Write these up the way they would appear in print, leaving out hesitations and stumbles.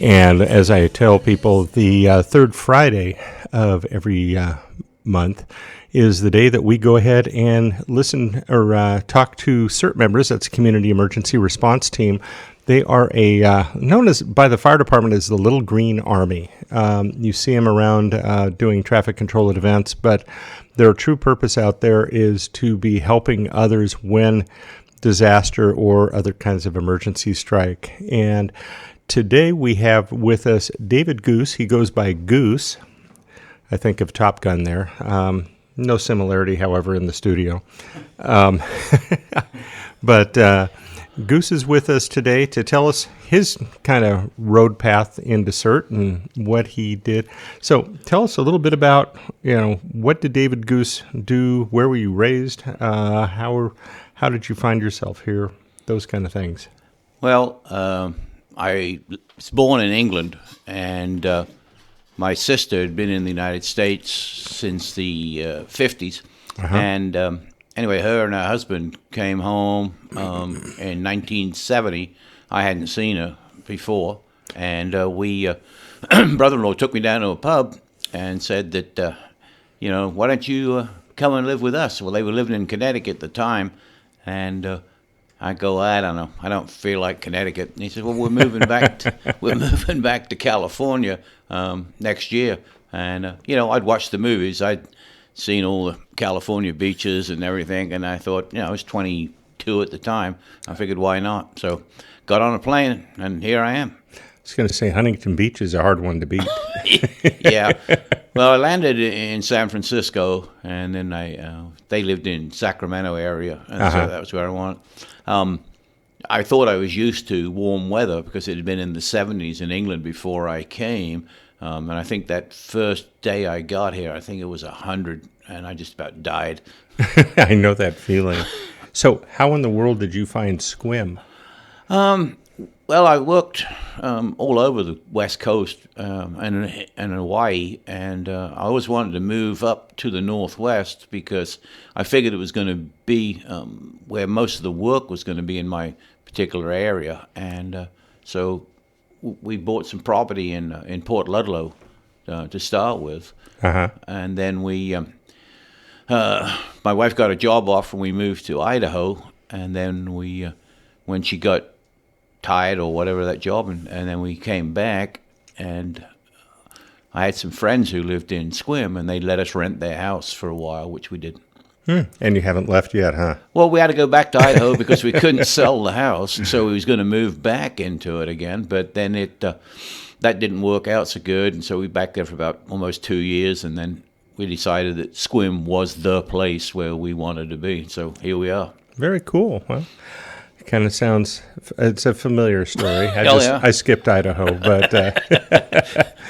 And as I tell people, the third Friday of every month is the day that we go ahead and listen or talk to CERT members. That's Community Emergency Response Team. They are known as by the fire department as the Little Green Army. You see them around doing traffic control at events, but their true purpose out there is to be helping others when disaster or other kinds of emergencies strike. And today we have with us David Goose. He goes by Goose. I think of Top Gun there. No similarity, however, in the studio. But Goose is with us today to tell us his kind of road path into CERT and what he did. So tell us a little bit about, what did David Goose do? Where were you raised? How did you find yourself here? Those kind of things. Well, I was born in England, and my sister had been in the United States since the 50s. Uh-huh. And anyway, her and her husband came home in 1970. I hadn't seen her before. And brother-in-law took me down to a pub and said that, why don't you come and live with us? Well, they were living in Connecticut at the time. And I go, I don't know. I don't feel like Connecticut. And he said, well, we're moving back to California next year. And, I'd watched the movies. I'd seen all the California beaches and everything. And I thought, I was 22 at the time. I figured, why not? So got on a plane, and here I am. I was going to say Huntington Beach is a hard one to beat. Yeah. Well, I landed in San Francisco, and then they lived in Sacramento area, and so that was where I went. I thought I was used to warm weather because it had been in the 70s in England before I came, and I think that first day I got here, I think it was 100, and I just about died. I know that feeling. So how in the world did you find Squim? Well, I worked all over the West Coast and Hawaii, and I always wanted to move up to the Northwest because I figured it was going to be where most of the work was going to be in my particular area. And so we bought some property in Port Ludlow to start with. Uh-huh. And then my wife got a job offer and we moved to Idaho. And then when she got tired or whatever that job, and then we came back, and I had some friends who lived in Squim, and they let us rent their house for a while, which we did. And you haven't left yet, huh? Well, we had to go back to Idaho because we couldn't sell the house, and so we was going to move back into it again, but then that didn't work out so good, and so we back there for about almost 2 years, and then we decided that Squim was the place where we wanted to be, so here we are. Very cool. Well, kind of sounds, it's a familiar story. I skipped Idaho, but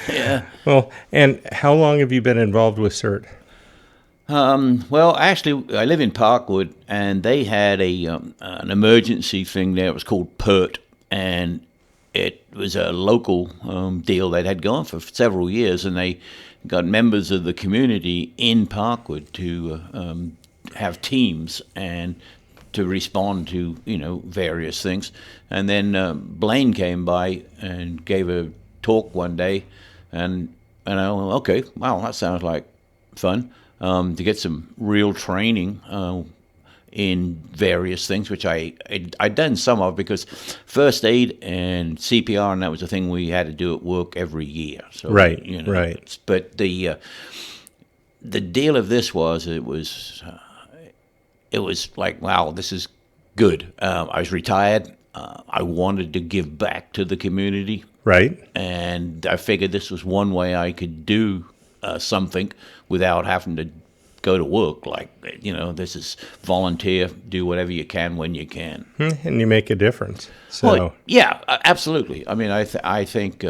yeah. Well, and how long have you been involved with CERT? Well, actually, I live in Parkwood, and they had an emergency thing there. It was called PERT, and it was a local deal that had gone for several years, and they got members of the community in Parkwood to have teams and to respond to, various things. And then Blaine came by and gave a talk one day, and I went, okay, wow, that sounds like fun, to get some real training in various things, which I'd done some of, because first aid and CPR, and that was a thing we had to do at work every year. So, right, right. But the deal of this was, it was like, wow, this is good. I was retired. I wanted to give back to the community. Right. And I figured this was one way I could do something without having to go to work. Like, this is volunteer, do whatever you can when you can. And you make a difference. So. Well, yeah, absolutely. I mean, I think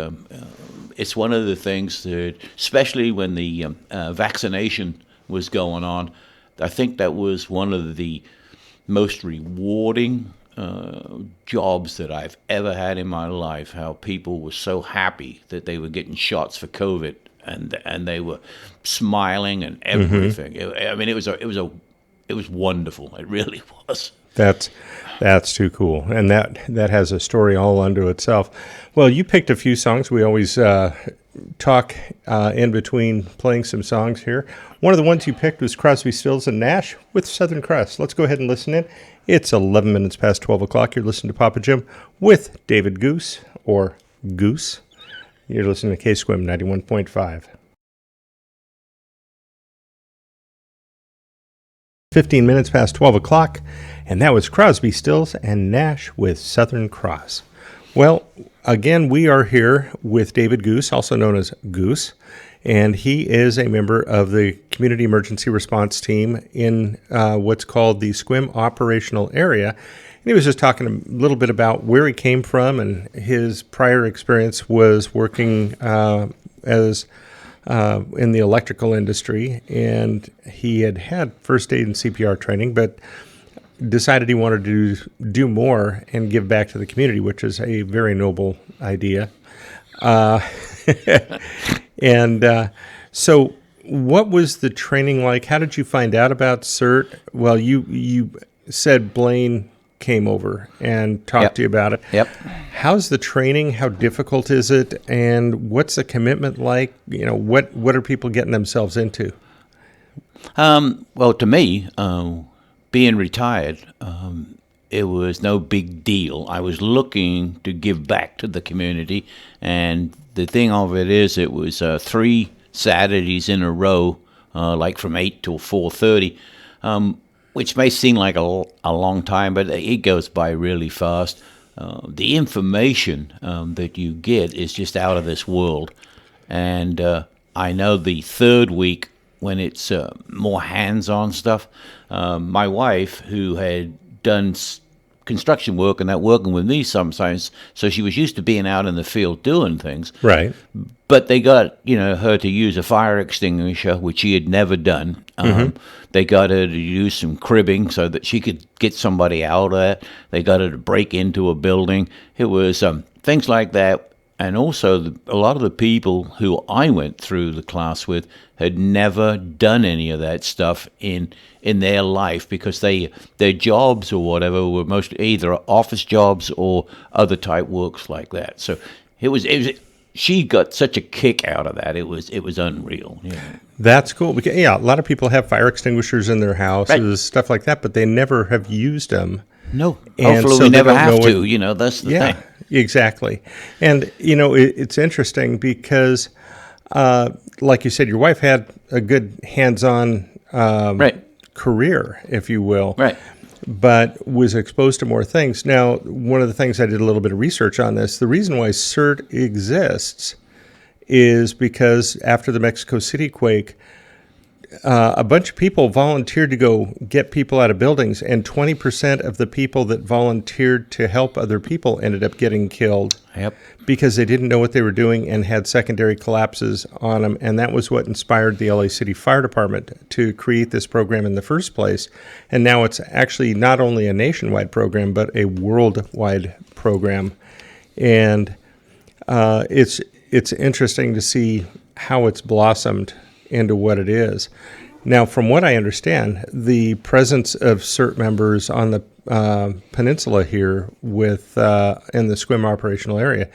it's one of the things that, especially when the vaccination was going on, I think that was one of the most rewarding jobs that I've ever had in my life. How people were so happy that they were getting shots for COVID, and they were smiling and everything. Mm-hmm. It was wonderful. It really was. That's too cool, and that has a story all unto itself. Well, you picked a few songs. We always talk in between playing some songs here. One of the ones you picked was Crosby, Stills, and Nash with Southern Cross. Let's go ahead and listen in. It's 11 minutes past 12 o'clock. You're listening to Papa Jim with David Goose, or Goose. You're listening to K-Squim 91.5. 15 minutes past 12 o'clock, and that was Crosby, Stills, and Nash with Southern Cross. Well, again, we are here with David Goose, also known as Goose, and he is a member of the Community Emergency Response Team in what's called the Sequim Operational Area. And he was just talking a little bit about where he came from, and his prior experience was working as in the electrical industry, and he had first aid and CPR training, but decided he wanted to do more and give back to the community, which is a very noble idea. So what was the training like? How did you find out about CERT? Well, you said Blaine came over and talked to you about it. Yep. How's the training? How difficult is it? And what's the commitment like? What are people getting themselves into? Well, to me, being retired, it was no big deal. I was looking to give back to the community, and the thing of it is, it was 3 Saturdays in a row, like from 8 till 4:30. Which may seem like a long time, but it goes by really fast. The information that you get is just out of this world. And I know the third week, when it's more hands-on stuff, my wife, who had done construction work and that working with me sometimes, so she was used to being out in the field doing things. Right. But they got, her to use a fire extinguisher, which she had never done. They got her to use some cribbing so that she could get somebody out of it. They got her to break into a building. It was things like that. And also, a lot of the people who I went through the class with had never done any of that stuff in their life, because their jobs or whatever were mostly either office jobs or other type works like that. So it was she got such a kick out of that. It was unreal. Yeah. That's cool. Because, a lot of people have fire extinguishers in their houses, stuff like that, but they never have used them. No. And hopefully so we they never don't have know to. That's the thing. Exactly. And, it's interesting because, like you said, your wife had a good hands-on career, if you will. Right. But was exposed to more things. Now, one of the things I did a little bit of research on this, the reason why CERT exists is because after the Mexico City quake, a bunch of people volunteered to go get people out of buildings, and 20% of the people that volunteered to help other people ended up getting killed. Yep. Because they didn't know what they were doing and had secondary collapses on them. And that was what inspired the LA City Fire Department to create this program in the first place. And now it's actually not only a nationwide program, but a worldwide program. And it's interesting to see how it's blossomed into what it is. Now, from what I understand, the presence of CERT members on the peninsula here with in the Sequim operational area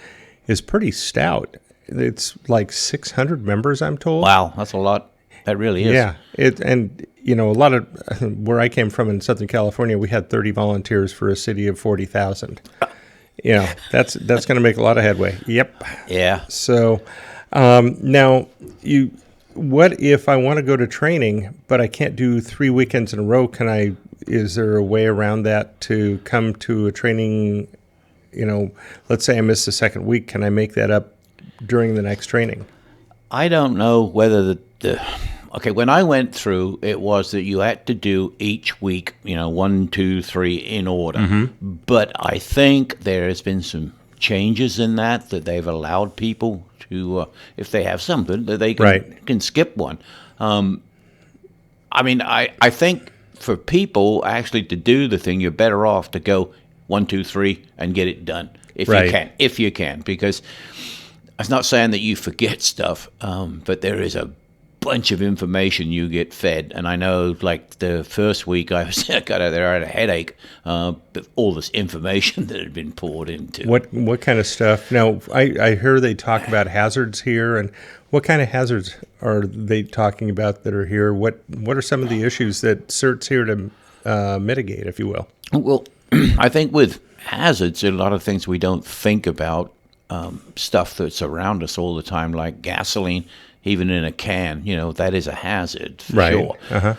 is pretty stout. It's like 600 members, I'm told. Wow, that's a lot. That really is. Yeah, a lot of where I came from in Southern California, we had 30 volunteers for a city of 40,000. That's going to make a lot of headway. Yep. Yeah. So now what if I want to go to training, but I can't do 3 weekends in a row? Is there a way around that to come to a training? Let's say I miss the second week. Can I make that up during the next training? I don't know whether when I went through, it was that you had to do each week, 1, 2, 3 in order. Mm-hmm. But I think there has been some changes in that they've allowed people to, if they have something, that they can skip one. I think for people actually to do the thing, you're better off to go 1, 2, 3 and get it done if you can, because it's not saying that you forget stuff, but there is a bunch of information you get fed. And I know, like, the first week I got out there, I had a headache, all this information that had been poured into. What kind of stuff? Now, I hear they talk about hazards here, and what kind of hazards are they talking about that are here? What are some of the issues that CERT's here to mitigate, if you will? Well, I think with hazards, there are a lot of things we don't think about, stuff that's around us all the time, like gasoline, even in a can, that is a hazard for sure. Uh-huh.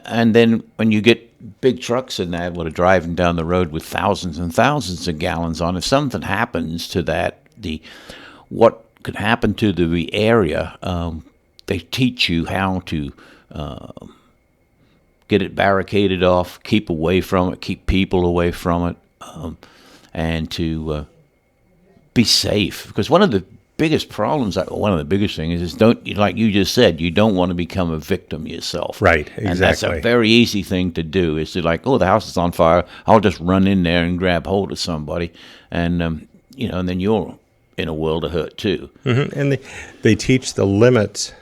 And then when you get big trucks in that that are driving down the road with thousands and thousands of gallons on, if something happens to that, what could happen to the area, they teach you how to get it barricaded off, keep away from it, keep people away from it, and to be safe. Because one of the biggest problems, one of the biggest things is like you just said, you don't want to become a victim yourself. Right, exactly. And that's a very easy thing to do, is to like, oh, the house is on fire, I'll just run in there and grab hold of somebody. And, and then you're in a world of hurt too. Mm-hmm. And they teach the limits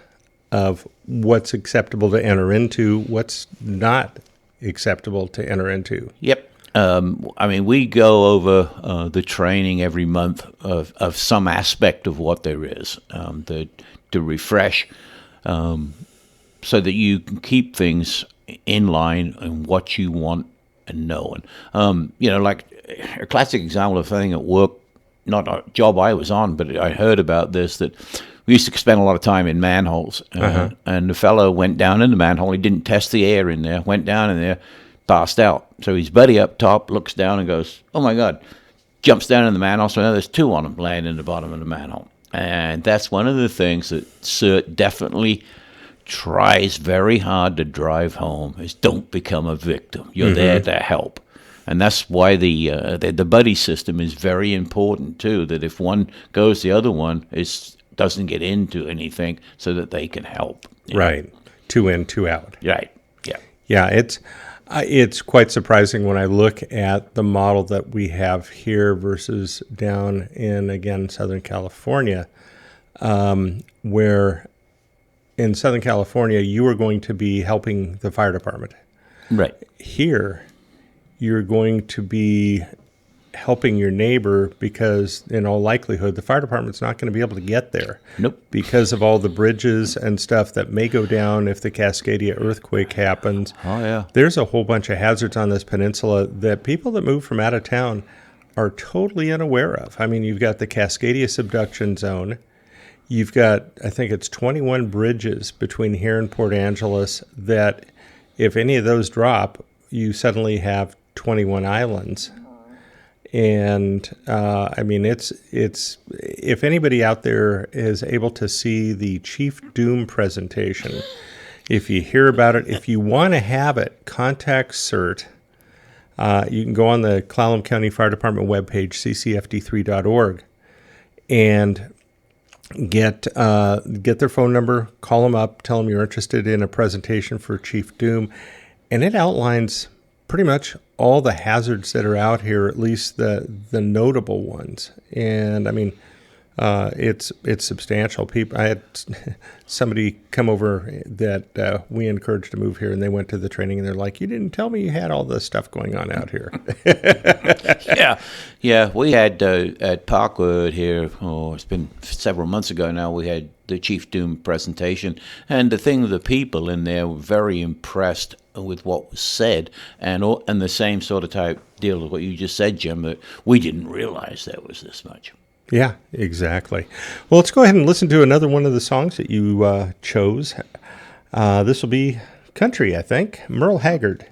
of what's acceptable to enter into, what's not acceptable to enter into. Yep. We go over the training every month of some aspect of what there is, to refresh, so that you can keep things in line and what you want and know. And, like a classic example of a thing at work, not a job I was on, but I heard about this, that we used to spend a lot of time in manholes. And the fellow went down in the manhole. He didn't test the air in there, went down in there, passed out. So his buddy up top looks down and goes, oh, my God, jumps down in the manhole. So now there's two on him laying in the bottom of the manhole. And that's one of the things that CERT definitely tries very hard to drive home, is don't become a victim. You're there to help. And that's why the buddy system is very important, too, that if one goes, the other one doesn't get into anything, so that they can help. Right. 2 in, 2 out. Right. Yeah. Yeah, it's quite surprising when I look at the model that we have here versus down in, again, Southern California, where in Southern California, you are going to be helping the fire department. Right. Here, you're going to be helping your neighbor, because in all likelihood the fire department's not going to be able to get there. Nope. Because of all the bridges and stuff that may go down if the Cascadia earthquake happens. Oh, yeah. There's a whole bunch of hazards on this peninsula that people that move from out of town are totally unaware of. I mean, you've got the Cascadia subduction zone. You've got, I think it's 21 bridges between here and Port Angeles that if any of those drop, you suddenly have 21 islands. And it's if anybody out there is able to see the Chief Doom presentation, if you hear about it, if you want to have it, contact CERT. You can go on the Clallam County Fire Department webpage, ccfd3.org, and get their phone number, call them up, tell them you're interested in a presentation for Chief Doom, and it outlines pretty much all the hazards that are out here, at least the notable ones. And I mean, it's substantial. I had somebody come over that we encouraged to move here, and they went to the training, and they're like, "You didn't tell me you had all this stuff going on out here." Yeah. We had at Parkwood here. Oh, it's been several months ago now. We had the Chief Doom presentation, and the people in there were very impressed with what was said, and the same sort of type deal as what you just said, Jim, that we didn't realize there was this much. Yeah, exactly. Well, let's go ahead and listen to another one of the songs that you chose. This will be country, I think. Merle Haggard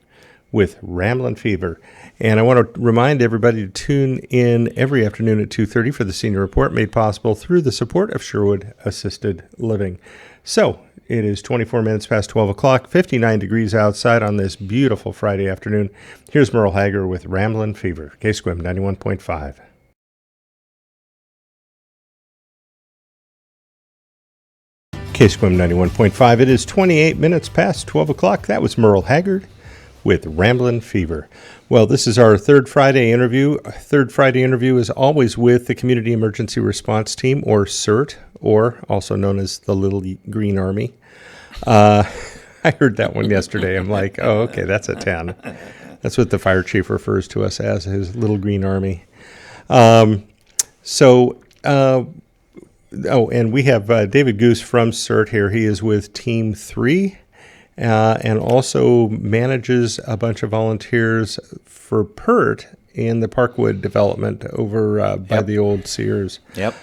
with Ramblin' Fever. And I want to remind everybody to tune in every afternoon at 2:30 for the Senior Report, made possible through the support of Sherwood Assisted Living. So, it is 24 minutes past 12 o'clock, 59 degrees outside on this beautiful Friday afternoon. Here's Merle Haggard with Ramblin' Fever, KSQM 91.5. KSQM 91.5. It is 28 minutes past 12 o'clock. That was Merle Haggard with Ramblin' Fever. Well, this is our third Friday interview. Our third Friday interview is always with the Community Emergency Response Team, or CERT, or also known as the Little Green Army. I heard that one yesterday. I'm like, oh, okay, that's a 10. That's what the fire chief refers to us as, his little green army. So, and we have David Goose from CERT here. He is with Team 3 and also manages a bunch of volunteers for PERT in the Parkwood development over by the old Sears. Yep.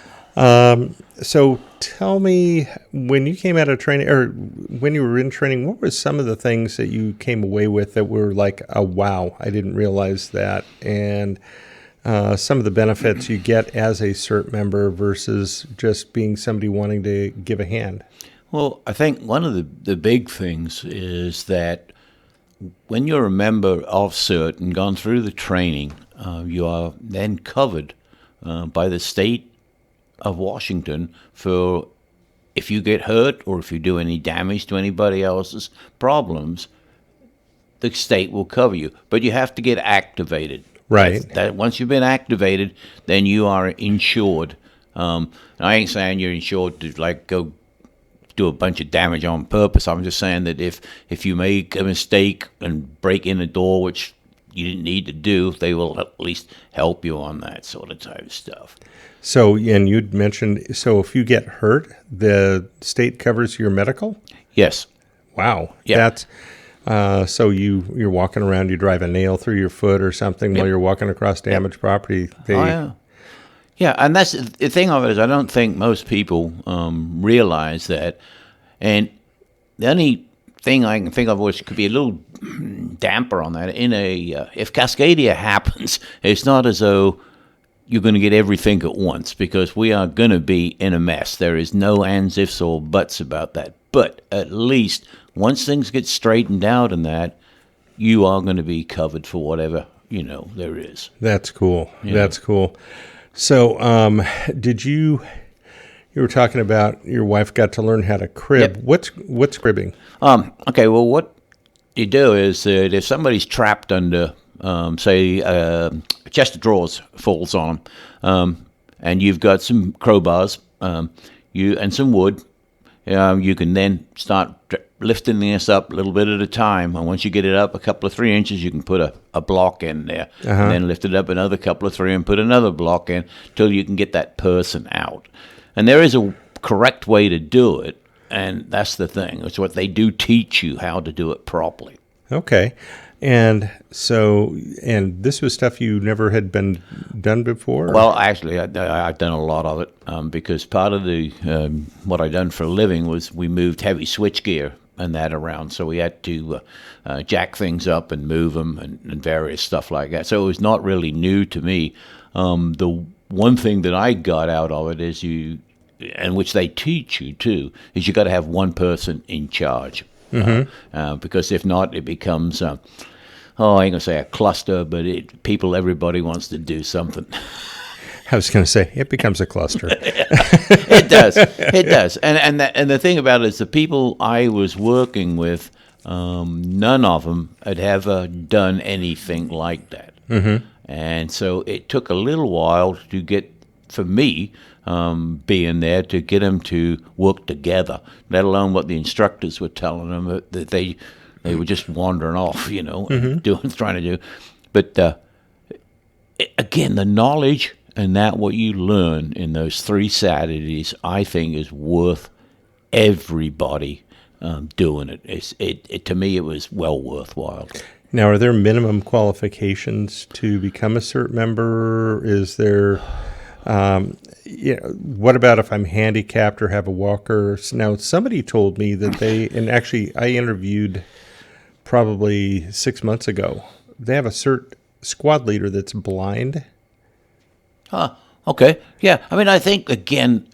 So tell me, when you came out of training, or when you were in training, what were some of the things that you came away with that were like, oh, wow, I didn't realize that, and some of the benefits you get as a CERT member versus just being somebody wanting to give a hand? Well, I think one of the big things is that when you're a member of CERT and gone through the training, you are then covered by the state of Washington for if you get hurt or if you do any damage to anybody else's problems, the state will cover you. But you have to get activated. Right. That once you've been activated, then you are insured. And I ain't saying you're insured to like go do a bunch of damage on purpose. I'm just saying that if you make a mistake and break in a door, which you didn't need to do, they will at least help you on that sort of type of stuff. So, and you'd mentioned, so if you get hurt, the state covers your medical? Yes. Wow. Yeah. That's so you're walking around, you drive a nail through your foot or something while you're walking across damaged property. Yeah, and that's the thing of it is I don't think most people realize that. And the only thing I can think of which could be a little damper on that, if Cascadia happens, it's not as though you're going to get everything at once, because we are going to be in a mess. There is no ands, ifs, or buts about that. But at least once things get straightened out in that, you are going to be covered for whatever, there is. That's cool. That's cool. So you were talking about your wife got to learn how to crib. Yep. What's cribbing? Okay, well, what you do is that if somebody's trapped under, say, a chest of drawers falls on them, and you've got some crowbars, and some wood, you can then start lifting this up a little bit at a time. And once you get it up a couple of 3 inches, you can put a block in there, and then lift it up another couple of 3 and put another block in till you can get that person out. And there is a correct way to do it, and that's the thing. It's what they do teach you how to do it properly. Okay. And so, and this was stuff you never had been done before? Well, actually, I've done a lot of it because part of the what I done for a living was we moved heavy switchgear and that around, so we had to jack things up and move them and various stuff like that. So it was not really new to me. The one thing that I got out of it is and which they teach you too, is you got to have one person in charge. Because if not, it becomes, I ain't gonna say a cluster, but everybody wants to do something. I was gonna say it becomes a cluster. It does. And the thing about it is the people I was working with, none of them had ever done anything like that. And so it took a little while to get, for me, being there, to get them to work together, let alone what the instructors were telling them, that they were just wandering off, and trying to do. But again, the knowledge and what you learn in those 3 Saturdays, I think, is worth everybody doing it. It to me, it was well worthwhile. Now, are there minimum qualifications to become a CERT member? Is there... what about if I'm handicapped or have a walker? Now, somebody told me that and actually I interviewed probably 6 months ago, they have a CERT squad leader that's blind. Okay. Yeah. I mean, I think, again,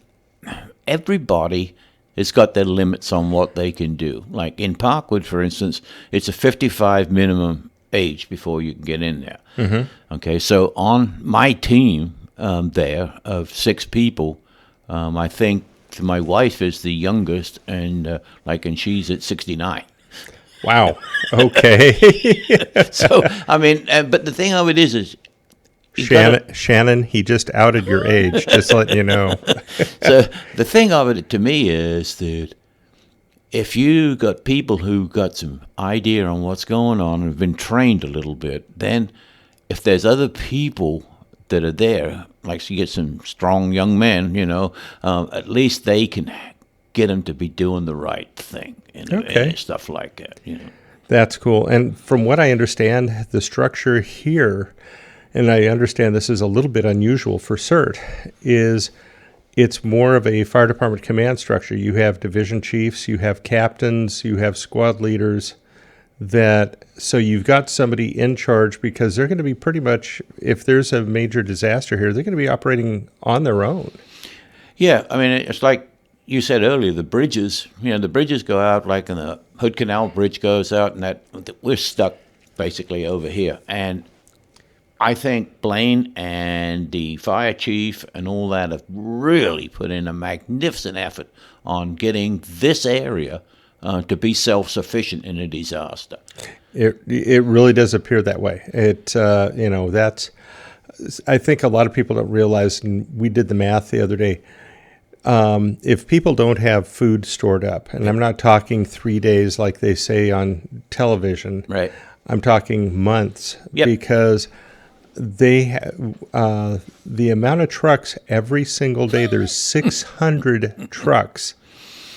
everybody has got their limits on what they can do. Like in Parkwood, for instance, it's a 55 minimum age before you can get in there. Okay. So on my team, there of 6 people, I think my wife is the youngest, and she's at 69. Wow. Okay. So I mean, but the thing of it is Shannon, he just outed your age. Just letting you know. So the thing of it to me is that if you got people who got some idea on what's going on and have been trained a little bit, then if there's other people that are there, like you get some strong young men, at least they can get them to be doing the right thing and stuff like that. That's cool. And from what I understand, the structure here, and I understand this is a little bit unusual for CERT, is it's more of a fire department command structure. You have division chiefs, you have captains, you have squad leaders. So you've got somebody in charge because they're going to be pretty much, if there's a major disaster here, they're going to be operating on their own. Yeah, I mean, it's like you said earlier, the bridges, the bridges go out, like in the Hood Canal Bridge goes out, and we're stuck basically over here. And I think Blaine and the fire chief and all that have really put in a magnificent effort on getting this area to be self-sufficient in a disaster. It really does appear that way. I think a lot of people don't realize, and we did the math the other day, if people don't have food stored up, and I'm not talking 3 days like they say on television, right? I'm talking months, because the amount of trucks every single day, there's 600 trucks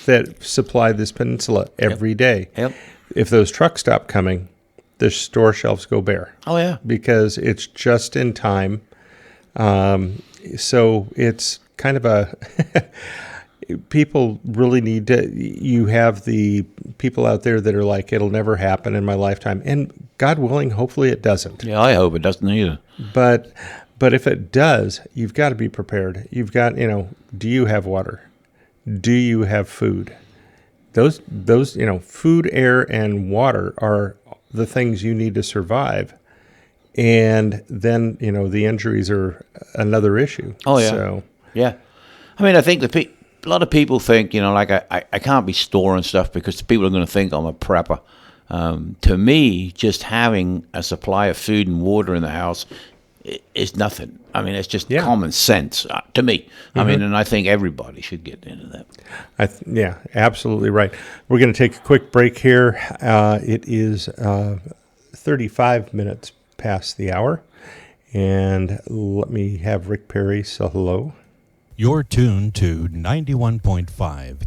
that supply this peninsula every day. Yep. If those trucks stop coming, the store shelves go bare. Oh, yeah. Because it's just in time. So it's kind of people really need to, you have the people out there that are like, it'll never happen in my lifetime. And God willing, hopefully it doesn't. Yeah, I hope it doesn't either. But if it does, you've got to be prepared. You've got, do you have water? Do you have food? Those food, air, and water are the things you need to survive. And then, the injuries are another issue. Oh, yeah. So, yeah. I mean, I think a lot of people think, like I can't be storing stuff because people are going to think I'm a prepper. To me, just having a supply of food and water in the house is nothing. I mean, it's just common sense to me. Mm-hmm. I mean, and I think everybody should get into that. Yeah, absolutely right. We're going to take a quick break here. It is 35 minutes past the hour. And let me have Rick Perry say hello. You're tuned to 91.5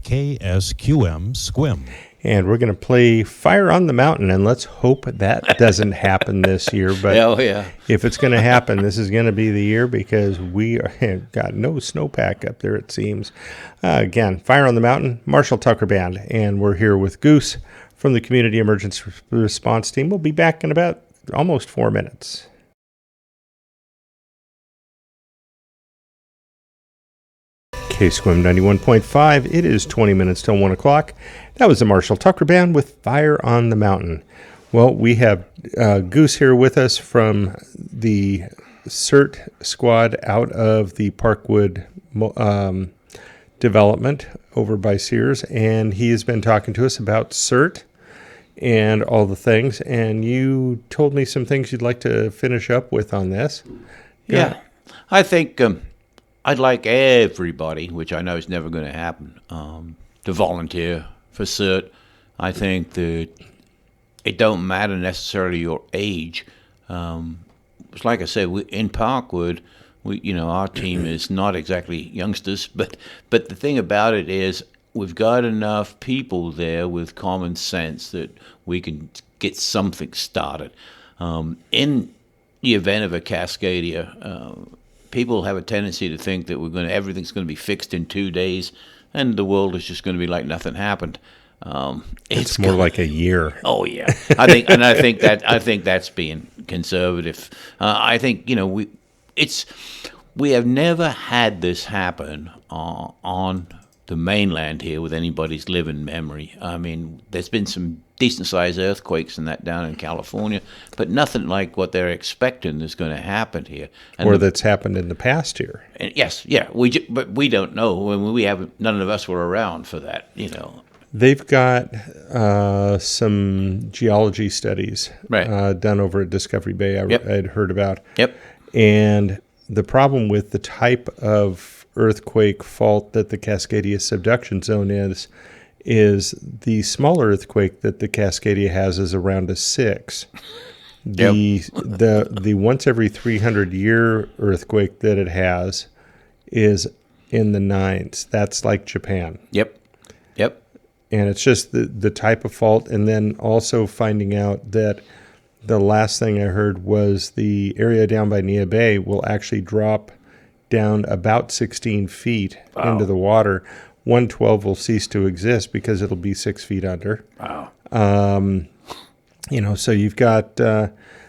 KSQM Squim. And we're going to play Fire on the Mountain, and let's hope that doesn't happen this year. But if it's going to happen, this is going to be the year because we got no snowpack up there, it seems. Again, Fire on the Mountain, Marshall Tucker Band, and we're here with Goose from the Community Emergency Response Team. We'll be back in about almost 4 minutes. KSQM 91.5. It is 20 minutes till 1 o'clock. That was the Marshall Tucker Band with Fire on the Mountain. Well, we have Goose here with us from the CERT squad out of the Parkwood development over by Sears, and he has been talking to us about CERT and all the things, and you told me some things you'd like to finish up with on this. Yeah, I think I'd like everybody, which I know is never going to happen, to volunteer for CERT. I think that it don't matter necessarily your age. It's like I said, in Parkwood, our team is not exactly youngsters, but the thing about it is we've got enough people there with common sense that we can get something started. In the event of a Cascadia, people have a tendency to think that everything's going to be fixed in 2 days, and the world is just going to be like nothing happened. It's more like a year. Oh yeah, I think that's being conservative. I think we have never had this happen on the mainland here with anybody's living memory. I mean, there's been some decent-sized earthquakes and that down in California, but nothing like what they're expecting is going to happen here. Or that's happened in the past here. And yes, yeah, but we don't know. When none of us were around for that, They've got some geology studies done over at Discovery Bay I'd heard about. Yep. And the problem with the type of earthquake fault that the Cascadia subduction zone is the small earthquake that the Cascadia has is around a 6. The once every 300-year earthquake that it has is in the 9s. That's like Japan. Yep. And it's just the type of fault. And then also finding out that the last thing I heard was the area down by Nia Bay will actually drop down about 16 feet into the water. 112 will cease to exist because it'll be 6 feet under. Wow. So you've got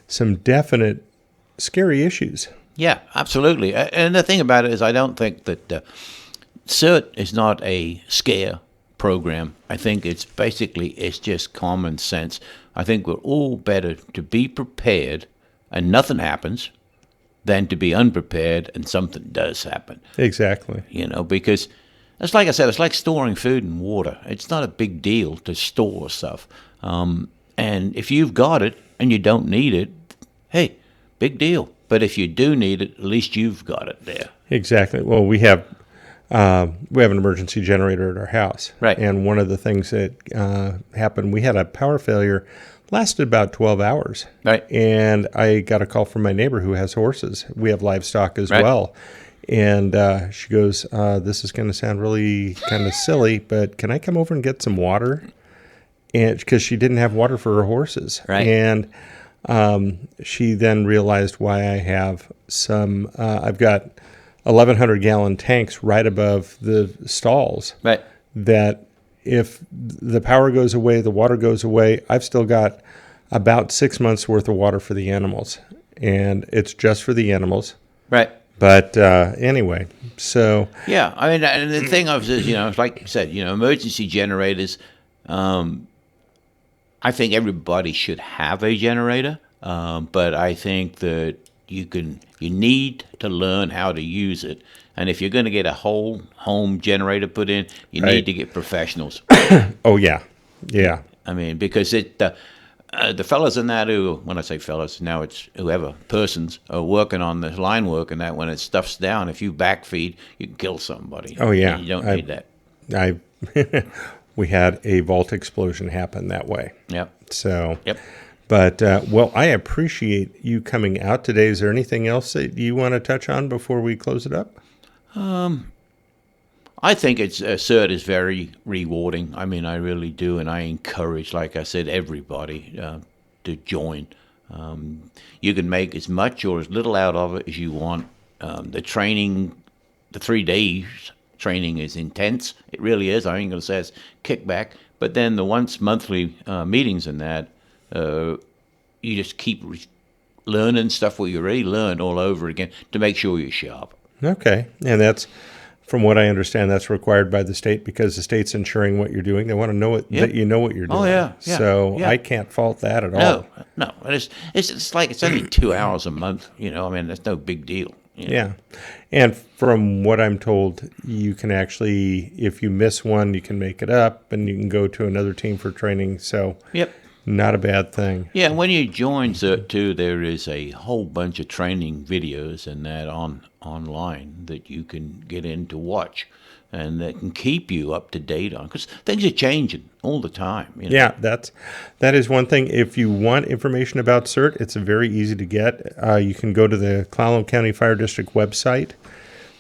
some definite scary issues. Yeah, absolutely. And the thing about it is I don't think that CERT is not a scare program. I think it's just common sense. I think we're all better to be prepared and nothing happens than to be unprepared and something does happen. Exactly. Because it's like I said, it's like storing food and water. It's not a big deal to store stuff. And if you've got it and you don't need it, hey, big deal. But if you do need it, at least you've got it there. Exactly. Well, we have an emergency generator at our house. Right. And one of the things that happened, we had a power failure, lasted about 12 hours. Right. And I got a call from my neighbor who has horses. We have livestock as well. And she goes, this is going to sound really kind of silly, but can I come over and get some water? And because she didn't have water for her horses. Right. And she then realized why I have some, I've got 1,100-gallon tanks right above the stalls. Right. That if the power goes away, the water goes away, I've still got about 6 months worth of water for the animals. And it's just for the animals. Right. But anyway, so. Yeah, I mean, and the thing of is, like you said, emergency generators, I think everybody should have a generator, but I think that you need to learn how to use it. And if you're going to get a whole home generator put in, you need to get professionals. Oh, yeah. Yeah. I mean, because the fellas in that when I say fellas, now it's whoever, persons are working on the line work and that when it stuffs down, if you backfeed, you can kill somebody. Oh, yeah. You don't need that. We had a vault explosion happen that way. Yep. So. Yep. But, I appreciate you coming out today. Is there anything else that you want to touch on before we close it up? I think CERT is very rewarding. I mean, I really do, and I encourage, like I said, everybody to join. You can make as much or as little out of it as you want. The training, the 3 days training is intense. It really is. I ain't going to say it's kickback. But then the once monthly meetings and that, you just keep learning stuff what you already learned all over again to make sure you're sharp. Okay. And that's, from what I understand, that's required by the state because the state's ensuring what you're doing. They want to know that you know what you're doing. Oh, yeah. So I can't fault that at all. No. It's like it's only 2 hours a month. I mean, that's no big deal. Yeah. And from what I'm told, you can actually, if you miss one, you can make it up and you can go to another team for training. So Yep. Not a bad thing. Yeah, and when you join CERT too, there is a whole bunch of training videos and that online that you can get in to watch, and that can keep you up to date on, because things are changing all the time. Yeah, that is one thing. If you want information about CERT, it's very easy to get. You can go to the Clallam County Fire District website.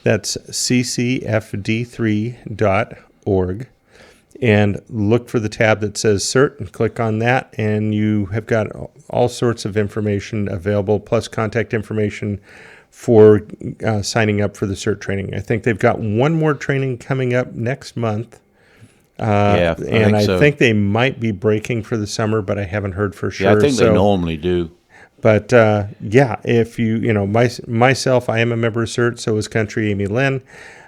That's ccfd3.org. And look for the tab that says CERT and click on that, and you have got all sorts of information available, plus contact information for signing up for the CERT training. I think they've got one more training coming up next month. I think they might be breaking for the summer, but I haven't heard for sure. Yeah, I think they normally do. But if myself, I am a member of CERT, so is Country Amy Lynn.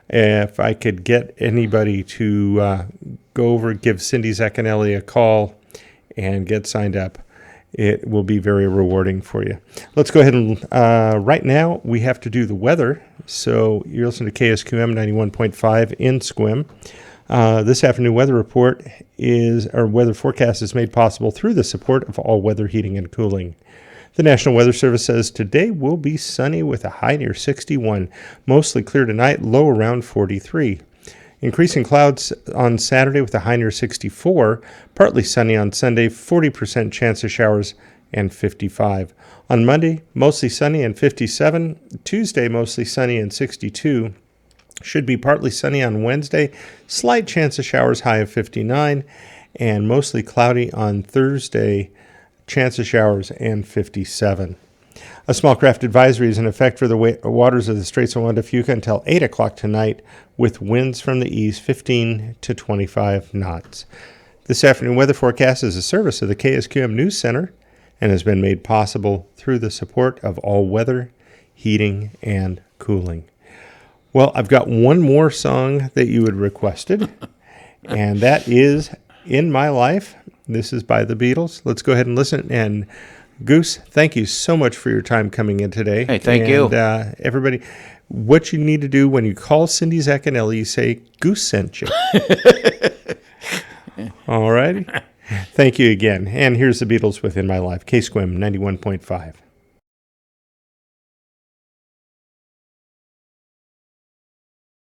If I could get anybody to go over, give Cindy Zaccanelli a call and get signed up, it will be very rewarding for you. Let's go ahead and right now we have to do the weather. So you're listening to KSQM 91.5 in Sequim. This afternoon weather weather forecast is made possible through the support of All Weather Heating and Cooling. The National Weather Service says today will be sunny with a high near 61, mostly clear tonight, low around 43. Increasing clouds on Saturday with a high near 64. Partly sunny on Sunday, 40% chance of showers, and 55. On Monday, mostly sunny and 57. Tuesday, mostly sunny and 62. Should be partly sunny on Wednesday, slight chance of showers, high of 59. And mostly cloudy on Thursday, chance of showers, and 57. A small craft advisory is in effect for the waters of the Straits of Juan de Fuca until 8 o'clock tonight, with winds from the east 15 to 25 knots. This afternoon weather forecast is a service of the KSQM News Center and has been made possible through the support of All Weather Heating and Cooling. Well, I've got one more song that you had requested, and that is In My Life. This is by the Beatles. Let's go ahead and listen. And Goose, thank you so much for your time coming in today. Hey, thank you. And everybody, what you need to do when you call Cindy Zaccanelli, you say, Goose sent you. All righty. Thank you again. And here's the Beatles with In My Life, KSQM 91.5.